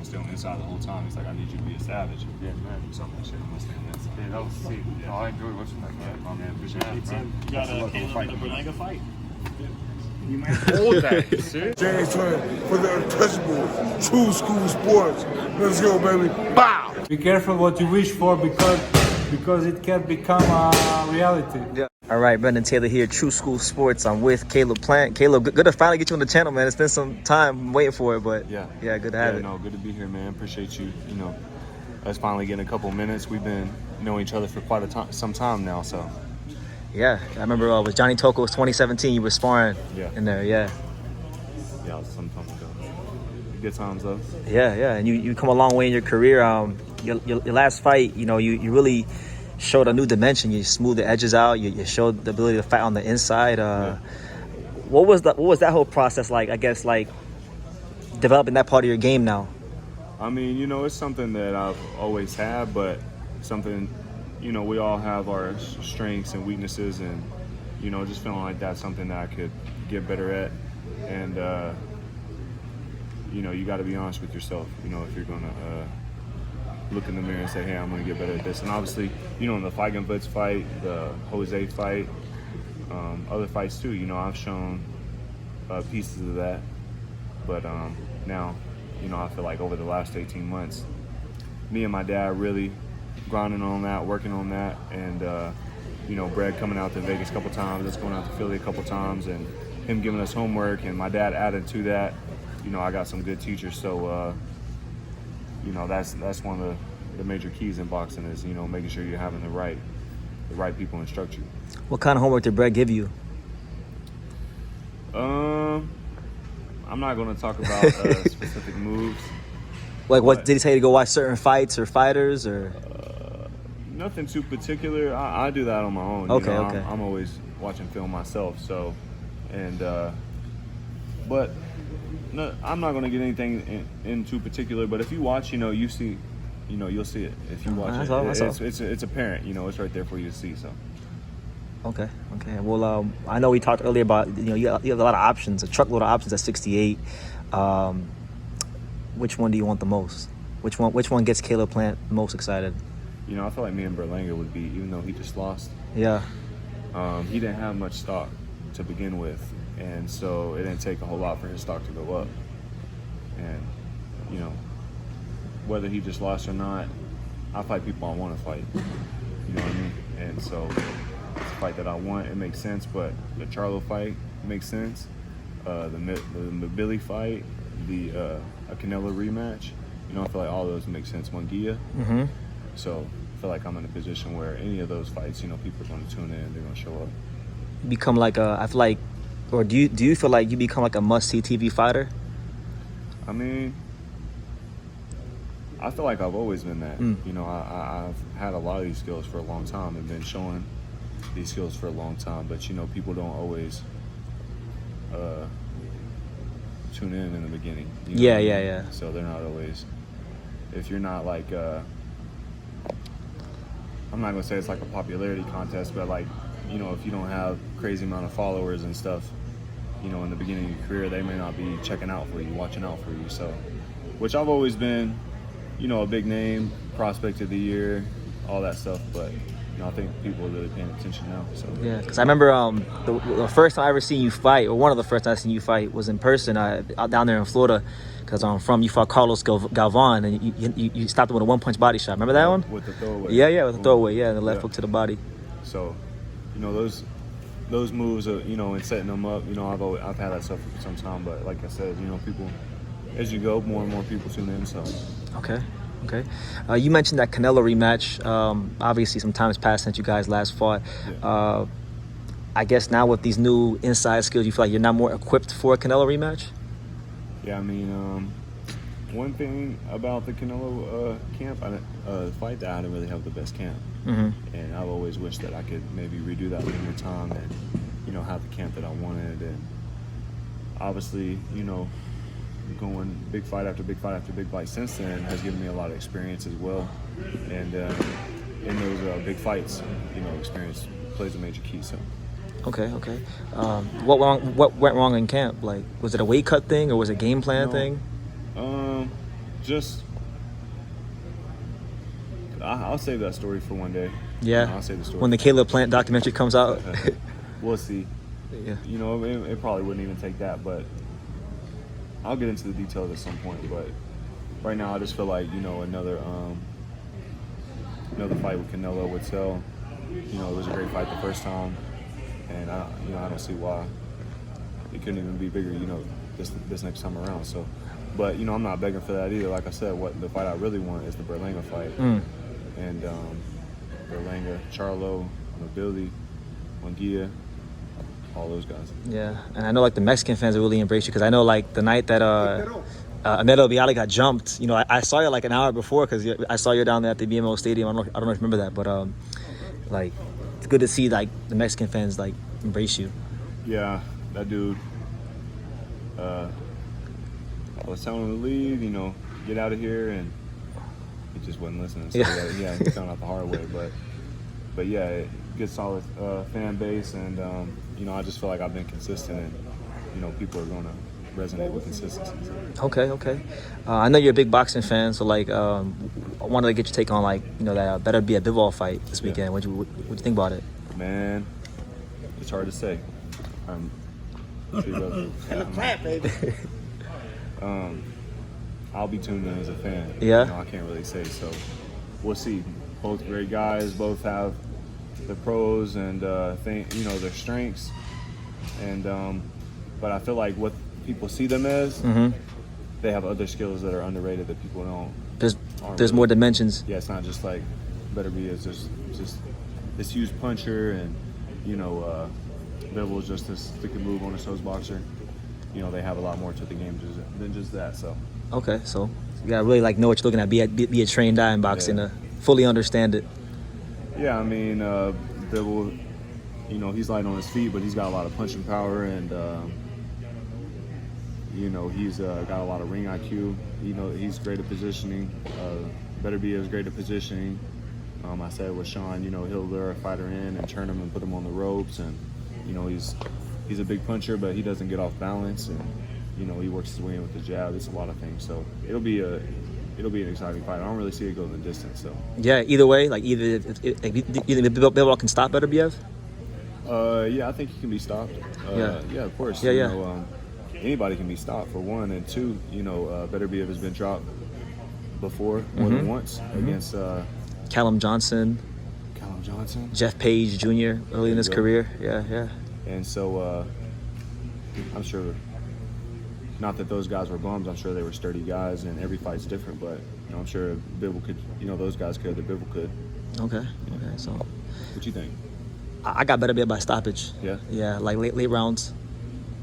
stay on the inside the whole time. He's like, I need you to be a savage. Yeah, man. So I'm like, shit, I'm gonna stay on the inside. Yeah, that was sick. Yeah. Oh, I enjoyed watching that, man. Yeah, man, appreciate it. You got a Caleb and a Berlanga fight? You might Hold that. You serious? James Twin for the untouchable True School Sports. Let's go, baby. Bow! Be careful what you wish for because it can become a reality. Yeah. All right, Brendan Taylor here, True School Sports. I'm with Caleb Plant. Caleb, good to finally get you on the channel, man. It's been some time waiting for it, but yeah, good to have it. No, good to be here, man. Appreciate you. You know, us finally getting a couple minutes. We've been knowing each other for quite some time now, so. Yeah, I remember with Johnny Toko, it was 2017. You were sparring in there, Yeah, it was some time ago. Good times though. Yeah, and you come a long way in your career. Your last fight, you know, you really showed a new dimension. You smoothed the edges out. You showed the ability to fight on the inside. What was that whole process like? I guess like developing that part of your game now. I mean, you know, it's something that I've always had, but something, you know, we all have our strengths and weaknesses, and you know, just feeling like that's something that I could get better at. And you know, you got to be honest with yourself. You know, if you're gonna look in the mirror and say, hey, I'm gonna get better at this. And obviously, you know, in the Feigenwitz fight, the Jose fight, other fights too, you know, I've shown pieces of that. But now, you know, I feel like over the last 18 months, me and my dad really grinding on that, working on that. And, you know, Brad coming out to Vegas a couple times, us going out to Philly a couple times, and him giving us homework, and my dad added to that. You know, I got some good teachers, so you know, that's one of the major keys in boxing is, you know, making sure you're having the right people instruct you. What kind of homework did Brad give you? I'm not going to talk about specific moves. Like, what did he say to go watch certain fights or fighters or? Nothing too particular. I do that on my own. Okay, you know, okay. I'm always watching film myself, so, and but. No, I'm not going to get anything in too particular, but if you watch, you know, you see, you know, you'll see it. If you watch it's apparent, you know, it's right there for you to see. So. Okay. Well, I know we talked earlier about, you know, you have a lot of options, a truckload of options at 68. Which one do you want the most? Which one gets Caleb Plant most excited? You know, I feel like me and Berlanga would be, even though he just lost. Yeah. He didn't have much stock to begin with. And so it didn't take a whole lot for his stock to go up. And, you know, whether he just lost or not, I fight people I want to fight. You know what I mean? And so it's a fight that I want. It makes sense. But the Charlo fight makes sense. The Billy fight, a Canelo rematch. You know, I feel like all those make sense. Munguia. Mm-hmm. So I feel like I'm in a position where any of those fights, you know, people are going to tune in. They're going to show up. Become like I feel like. Or do you feel like you become like a must-see TV fighter? I mean, I feel like I've always been that. You know, I've had a lot of these skills for a long time and been showing these skills for a long time. But, you know, people don't always tune in the beginning. You know Yeah. So they're not always, if you're not like, I'm not going to say it's like a popularity contest, but like, you know, if you don't have crazy amount of followers and stuff, you know, in the beginning of your career, they may not be checking out for you, watching out for you. So, which I've always been, you know, a big name, prospect of the year, all that stuff. But, you know, I think people are really paying attention now. So yeah, because I remember the first time I ever seen you fight, or one of the first times I seen you fight, was in person out down there in Florida. Because you fought Carlos Galvan, and you stopped him with a one-punch body shot. Remember that one? With the throwaway. Yeah, with the throwaway. Yeah, and the left hook to the body. So, you know, those moves, you know, and setting them up, you know, I've had that stuff for some time. But like I said, you know, people, as you go, more and more people tune in. So. Okay. You mentioned that Canelo rematch. Obviously, some time has passed since you guys last fought. Yeah. I guess now with these new inside skills, you feel like you're now more equipped for a Canelo rematch? Yeah, I mean, one thing about the Canelo camp, fight that I didn't really have the best camp. Mm-hmm. And I've always wished that I could maybe redo that one more time and, you know, have the camp that I wanted. And obviously, you know, going big fight after big fight after big fight since then has given me a lot of experience as well. And in those big fights, you know, experience plays a major key. So. Okay. What went wrong in camp? Like, was it a weight cut thing or was it a game plan thing? just I'll save that story for one day. Yeah. I'll save the story When the Caleb Plant documentary comes out. We'll see. Yeah. You know, it probably wouldn't even take that, but I'll get into the details at some point. But right now, I just feel like, you know, another fight with Canelo would sell. You know, it was a great fight the first time, and I don't see why it couldn't even be bigger. You know, this next time around. So, but you know, I'm not begging for that either. Like I said, what the fight I really want is the Berlanga fight, and Berlanga, Charlo, Billy, Munguia, all those guys. Yeah, and I know like the Mexican fans really embrace you because I know like the night that Ahmed Elbiali got jumped, you know, I saw you like an hour before because I saw you down there at the BMO Stadium. I don't know if you remember that, but like it's good to see like the Mexican fans like embrace you. Yeah, that dude. I was telling him to leave, you know, get out of here, and he just wasn't listening. So yeah, he found out the hard way, but yeah, good solid fan base, and you know, I just feel like I've been consistent, and you know, people are gonna resonate with consistency. So. Okay. I know you're a big boxing fan, so like I wanted to get your take on like, you know, that Beterbiev Bivol fight this weekend. What you think about it? Man, it's hard to say. I'll be tuned in as a fan. Yeah. You know, I can't really say, so we'll see. Both great guys, both have the pros and you know, their strengths, and but I feel like what people see them as, they have other skills that are underrated that people don't. There's more dimensions. Yeah, it's not just like Beterbiev is just this huge puncher, and you know, Bivol is just this stick and move on a toes boxer. You know, they have a lot more to the game than just that. So. Okay, so you gotta really like know what you're looking at. Be a trained eye in boxing to fully understand it. Yeah, I mean, Bivol, you know, he's light on his feet, but he's got a lot of punching power, and you know, he's got a lot of ring IQ. You know, he's great at positioning. Beterbiev is great at positioning. I said with Sean, you know, he'll lure a fighter in and turn him and put him on the ropes, and you know, he's a big puncher, but he doesn't get off balance, and you know, he works his way in with the jab. It's a lot of things, so it'll be an exciting fight. I don't really see it going the distance. So yeah, either way, like either Bivol can stop Beterbiev. Yeah, I think he can be stopped. Yeah, of course. Yeah. You know, anybody can be stopped for one, and two, you know, Beterbiev has been dropped before more than once against Callum Johnson, Jeff Page Jr. early in his career. Yeah. And so I'm sure, not that those guys were bums, I'm sure they were sturdy guys, and every fight's different, but you know, I'm sure Bivol could, you know, those guys could, that Bivol could. Okay, so. What you think? I got Beterbiev by stoppage. Yeah? Yeah, like late rounds,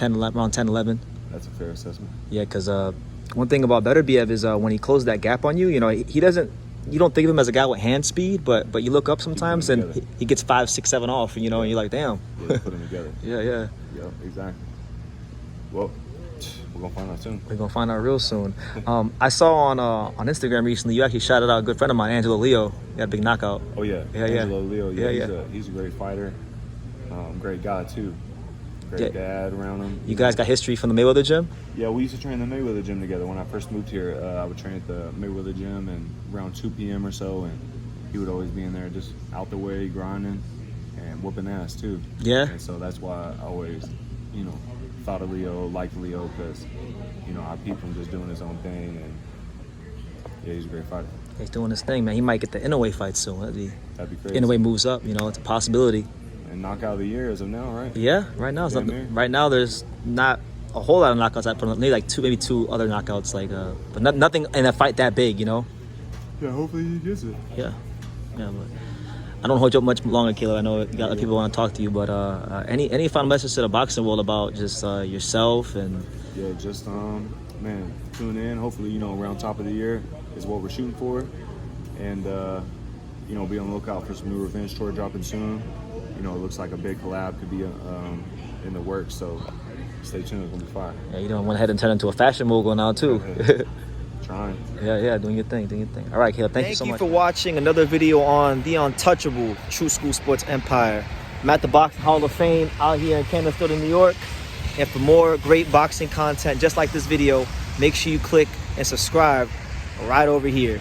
round 10, 11. That's a fair assessment. Yeah, because one thing about Beterbiev is when he closed that gap on you, you know, he doesn't, you don't think of him as a guy with hand speed, but you look up sometimes and he gets 5, 6, 7 off, you know, and you're like, damn. Yeah, put them together. Yeah. Yeah, exactly. Well, we're gonna find out soon. We're gonna find out real soon. I saw on Instagram recently you actually shouted out a good friend of mine, Angelo Leo. He had a big knockout. Oh yeah. Yeah. Angelo Leo. Yeah. He's a great fighter. Great guy too. Great dad around him. You guys got history from the Mayweather Gym? Yeah, we used to train the Mayweather Gym together. When I first moved here, I would train at the Mayweather Gym, and around 2 p.m. or so, and he would always be in there just out the way, grinding and whooping ass too. Yeah. And so that's why I always, you know, thought of Leo, liked Leo, because, you know, I peeped him just doing his own thing, and yeah, he's a great fighter. He's doing his thing, man. He might get the Inoue fight soon. That'd be crazy. Inoue moves up, you know, it's a possibility. And knockout of the year as of now, right? Yeah, right now. Right now, there's not a whole lot of knockouts. I put maybe like maybe two other knockouts, like, but nothing in a fight that big, you know. Yeah, hopefully he gets it. Yeah, but I don't hold you up much longer, Caleb. I know you got other people want to talk to you, but any final message to the boxing world about just yourself and? Yeah, just man, tune in. Hopefully, you know, around top of the year is what we're shooting for, and you know, be on the lookout for some new revenge tour dropping soon. You know, it looks like a big collab could be in the works, so stay tuned. It's gonna be fire. Yeah, you went ahead and turned into a fashion mogul now too. Trying. Yeah, doing your thing. All right, Caleb, thank you so much. Thank you for watching another video on the untouchable True School Sports Empire. I'm at the Boxing Hall of Fame out here in Canterbury, New York. And for more great boxing content just like this video, make sure you click and subscribe right over here.